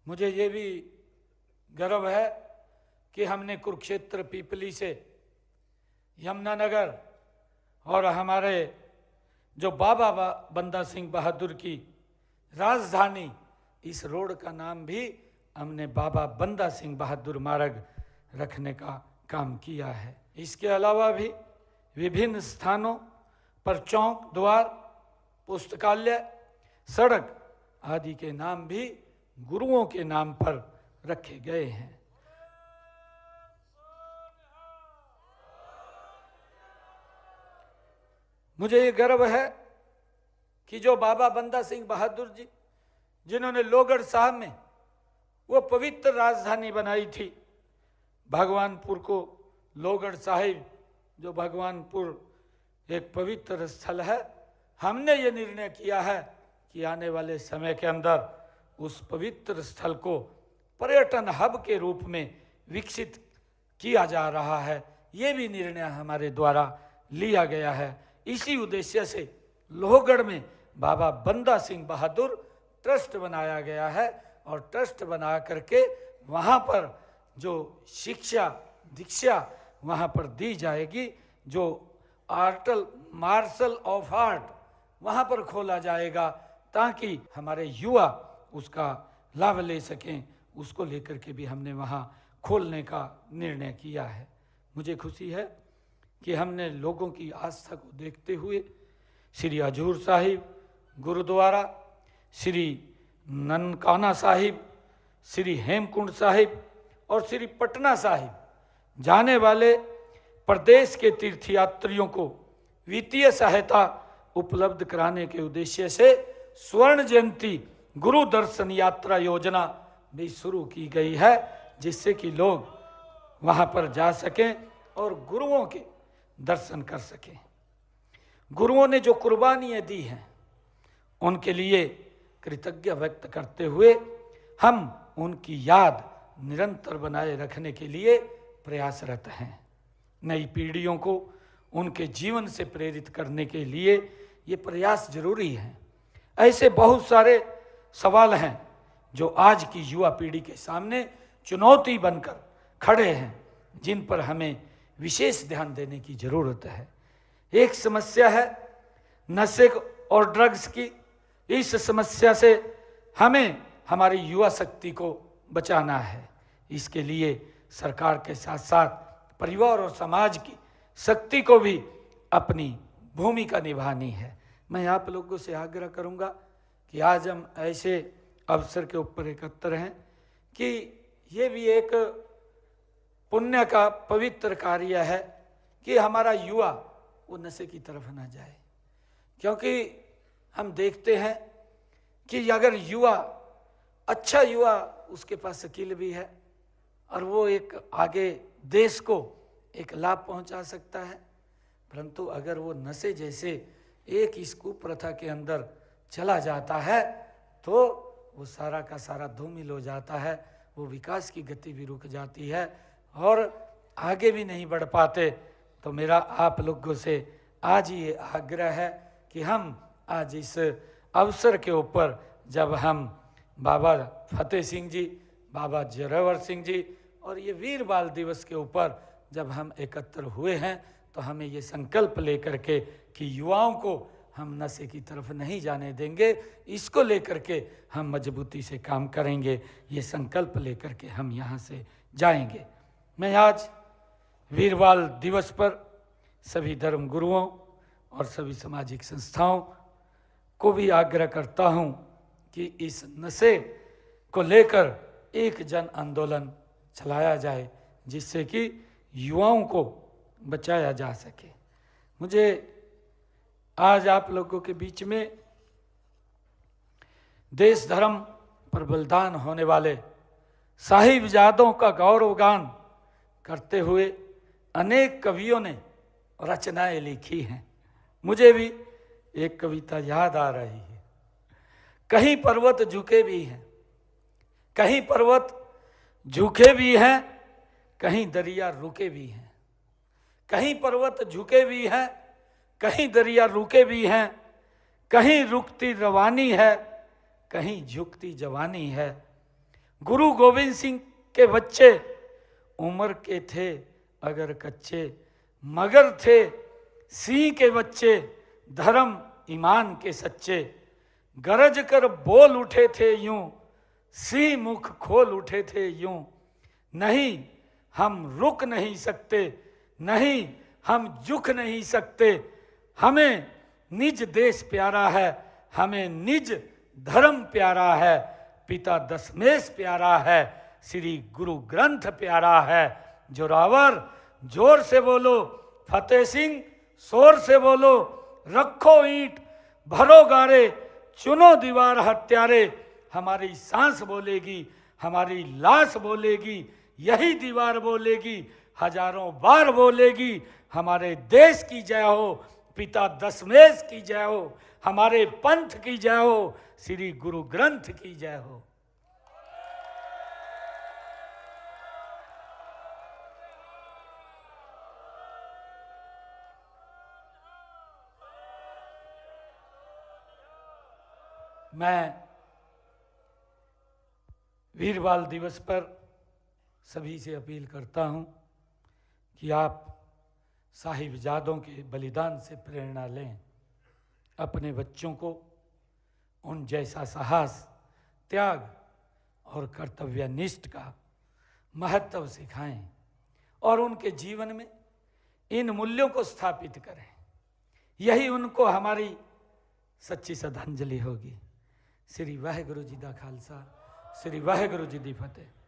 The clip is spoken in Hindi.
मुझे ये भी गर्व है कि हमने कुरुक्षेत्र पीपली से यमुनानगर और हमारे जो बाबा बंदा सिंह बहादुर की राजधानी, इस रोड का नाम भी हमने बाबा बंदा सिंह बहादुर मार्ग रखने का काम किया है। इसके अलावा भी विभिन्न स्थानों पर चौक, द्वार, पुस्तकालय, सड़क आदि के नाम भी गुरुओं के नाम पर रखे गए हैं। मुझे ये गर्व है कि जो बाबा बंदा सिंह बहादुर जी, जिन्होंने लोहगढ़ साहब में वो पवित्र राजधानी बनाई थी, भगवानपुर को लोहगढ़ साहिब, जो भगवानपुर एक पवित्र स्थल है, हमने ये निर्णय किया है कि आने वाले समय के अंदर उस पवित्र स्थल को पर्यटन हब के रूप में विकसित किया जा रहा है। ये भी निर्णय हमारे द्वारा लिया गया है। इसी उद्देश्य से लोहगढ़ में बाबा बंदा सिंह बहादुर ट्रस्ट बनाया गया है और ट्रस्ट बना करके वहाँ पर जो शिक्षा दीक्षा वहाँ पर दी जाएगी, जो मार्शल ऑफ आर्ट वहाँ पर खोला जाएगा, ताकि हमारे युवा उसका लाभ ले सकें। उसको लेकर के भी हमने वहाँ खोलने का निर्णय किया है। मुझे खुशी है कि हमने लोगों की आस्था को देखते हुए श्री हजूर साहिब गुरुद्वारा, श्री ननकाना साहिब, श्री हेमकुंड साहिब और श्री पटना साहिब जाने वाले प्रदेश के तीर्थयात्रियों को वित्तीय सहायता उपलब्ध कराने के उद्देश्य से स्वर्ण जयंती गुरु दर्शन यात्रा योजना भी शुरू की गई है, जिससे कि लोग वहां पर जा सकें और गुरुओं के दर्शन कर सकें। गुरुओं ने जो कुर्बानियां दी हैं उनके लिए कृतज्ञ व्यक्त करते हुए हम उनकी याद निरंतर बनाए रखने के लिए प्रयासरत हैं। नई पीढ़ियों को उनके जीवन से प्रेरित करने के लिए ये प्रयास जरूरी है। ऐसे बहुत सारे सवाल हैं जो आज की युवा पीढ़ी के सामने चुनौती बनकर खड़े हैं, जिन पर हमें विशेष ध्यान देने की जरूरत है। एक समस्या है नशे और ड्रग्स की। इस समस्या से हमें हमारी युवा शक्ति को बचाना है। इसके लिए सरकार के साथ साथ परिवार और समाज की शक्ति को भी अपनी भूमिका निभानी है। मैं आप लोगों से आग्रह करूंगा कि आज हम ऐसे अवसर के ऊपर एकत्र हैं कि ये भी एक पुण्य का पवित्र कार्य है कि हमारा युवा वो नशे की तरफ ना जाए, क्योंकि हम देखते हैं कि अगर युवा अच्छा युवा, उसके पास स्किल भी है और वो एक आगे देश को एक लाभ पहुंचा सकता है, परंतु अगर वो नशे जैसे एक इस कुप्रथा के अंदर चला जाता है तो वो सारा का सारा धूमिल हो जाता है, वो विकास की गति भी रुक जाती है और आगे भी नहीं बढ़ पाते। तो मेरा आप लोगों से आज ये आग्रह है कि हम आज इस अवसर के ऊपर जब हम बाबा फतेह सिंह जी, बाबा जोरावर सिंह जी और ये वीर बाल दिवस के ऊपर जब हम एकत्र हुए हैं, तो हमें ये संकल्प लेकर के कि युवाओं को हम नशे की तरफ नहीं जाने देंगे, इसको लेकर के हम मजबूती से काम करेंगे। ये संकल्प लेकर के हम यहाँ से जाएंगे। मैं आज वीर बाल दिवस पर सभी धर्म गुरुओं और सभी सामाजिक संस्थाओं को भी आग्रह करता हूँ कि इस नशे को लेकर एक जन आंदोलन चलाया जाए, जिससे कि युवाओं को बचाया जा सके। मुझे आज आप लोगों के बीच में देश धर्म पर बलिदान होने वाले साहिबजादों का गौरवगान करते हुए अनेक कवियों ने रचनाएं लिखी हैं। मुझे भी एक कविता याद आ रही है। कहीं पर्वत झुके भी हैं, कहीं पर्वत झुके भी हैं, कहीं दरिया रुके भी हैं। कहीं पर्वत झुके भी हैं, कहीं दरिया रुके भी हैं, कहीं रुकती रवानी है, कहीं झुकती जवानी है। गुरु गोविंद सिंह के बच्चे उम्र के थे अगर कच्चे, मगर थे सिंह के बच्चे धर्म ईमान के सच्चे। गरज कर बोल उठे थे यूं, सिंह मुख खोल उठे थे यूं। नहीं हम रुक नहीं सकते, नहीं हम झुक नहीं सकते। हमें निज देश प्यारा है, हमें निज धर्म प्यारा है। पिता दशमेश प्यारा है, श्री गुरु ग्रंथ प्यारा है। जोरावर जोर से बोलो, फतेह सिंह शोर से बोलो। रखो ईंट भरो गारे, चुनो दीवार हत्यारे। हमारी सांस बोलेगी, हमारी लाश बोलेगी, यही दीवार बोलेगी, हजारों बार बोलेगी। हमारे देश की जय हो, पिता दशमेश की जय हो, हमारे पंथ की जय हो, श्री गुरु ग्रंथ की जय हो। मैं वीर बाल दिवस पर सभी से अपील करता हूं कि आप साहिबजादों के बलिदान से प्रेरणा लें, अपने बच्चों को उन जैसा साहस, त्याग और कर्तव्यनिष्ठ का महत्व सिखाएं और उनके जीवन में इन मूल्यों को स्थापित करें। यही उनको हमारी सच्ची श्रद्धांजलि होगी। श्री वाहेगुरु जी दा खालसा, श्री वाहेगुरु जी दी फतेह।